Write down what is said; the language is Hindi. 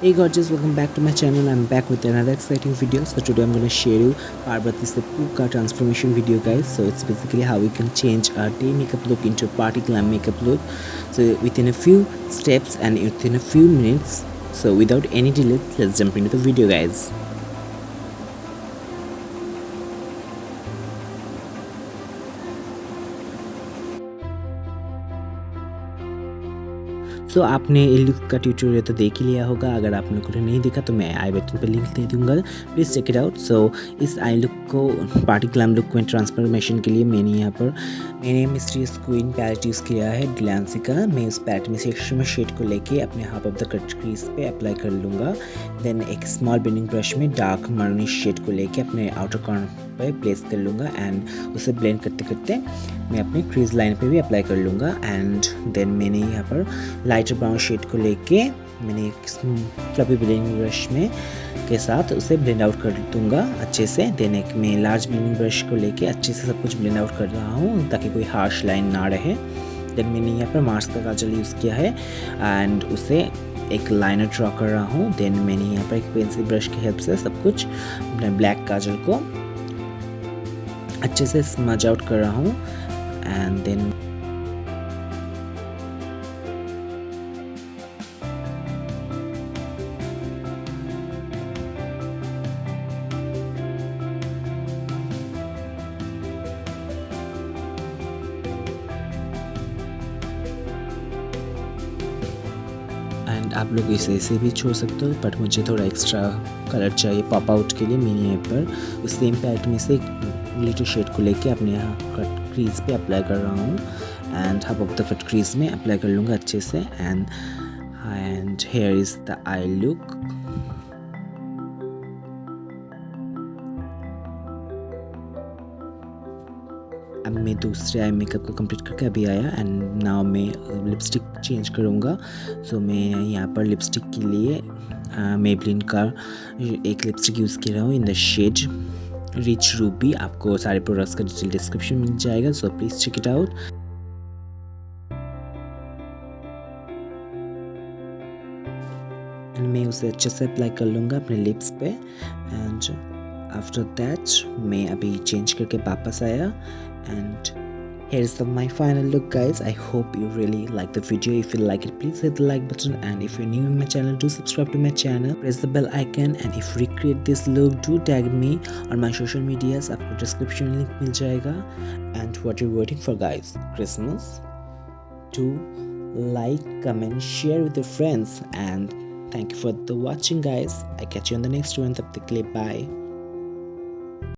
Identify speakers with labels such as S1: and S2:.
S1: Hey gorgeous, welcome back to my channel. I'm back with another exciting video. So today I'm going to share you Apurba'S Touchstone transformation video, guys. So it's basically how we can change our day makeup look into a party glam makeup look. So within a few steps and within a few minutes. So without any delay, let's jump into the video, guys. सो आपने ये लुक का ट्यूटोरियल तो देख ही लिया होगा। अगर आपने कुछ नहीं देखा तो मैं आई बटन पर लिंक दे दूंगा, प्लीज़ चेक इट आउट। सो इस आई लुक को पार्टी ग्लैम लुक में ट्रांसफॉर्मेशन के लिए मैंने मिस्टीरियस क्वीन पैलेट यूज़ किया है डिलांसी का। मैं उस पैलेट में से शेड को लेके अपने half of the cut crease पे अप्लाई कर लूँगा। देन एक स्मॉल ब्लेंडिंग ब्रश में डार्क मरून शेड को लेके अपने आउटर कॉर्नर पे प्लेस कर लूँगा एंड उसे ब्लेंड करते करते मैं अपने क्रीज लाइन पे भी अप्लाई कर लूँगा। एंड देन मैंने यहाँ पर लाइटर ब्राउन शेड को लेके मैंने एक फ्लफी ब्लेंडिंग ब्रश में के साथ उसे ब्लेंड आउट कर दूँगा अच्छे से। देन एक मैं लार्ज ब्लेंडिंग ब्रश को लेके अच्छे से सब कुछ ब्लेंड आउट कर रहा हूँ ताकि कोई हार्श लाइन ना रहे। देन मैंने यहाँ पर मार्स का काजल यूज़ किया है एंड उसे एक लाइनर ड्रॉ कर रहा हूँ। देन मैंने यहाँ पर एक पेंसिल ब्रश की हेल्प से सब कुछ ब्लैक काजल को अच्छे से स्मज आउट कर रहा हूँ। एंड देन आप लोग इसे भी छोड़ सकते हो, बट मुझे थोड़ा एक्स्ट्रा कलर चाहिए पॉप आउट के लिए। मैंने यहाँ पर उस सेम पैलेट में से ग्लिटर शेड को लेके अपने यहाँ कट क्रीज पे अप्लाई कर रहा हूँ and half of the cut crease में अप्लाई कर लूँगा अच्छे से। And here is the I look. अब मैं दूसरे आई मेकअप को कंप्लीट करके अभी आया एंड नाउ मैं लिपस्टिक चेंज करूँगा। सो मैं यहाँ पर लिपस्टिक के लिए मेबलिन का एक लिपस्टिक यूज़ कर रहा हूँ in the shade rich ruby. आपको सारे प्रोडक्ट्स का डिटेल डिस्क्रिप्शन मिल जाएगा, so please check it out. And मैं उसे अच्छे से अप्लाई कर लूँगा अपने लिप्स पे। एंड आफ्टर दैट मैं अभी चेंज करके वापस आया and here's my final look, guys. I hope you really like the video. If you like it, please hit the like button, and if you're new in my channel, do subscribe to my channel, press the bell icon, and if you recreate this look, do tag me on my social medias. आपको description link मिल जाएगा। And what you're waiting for, guys? Christmas. Do like, comment, share with your friends, and thank you for the watching, guys. I catch you on the next one. तब तक के लिए bye.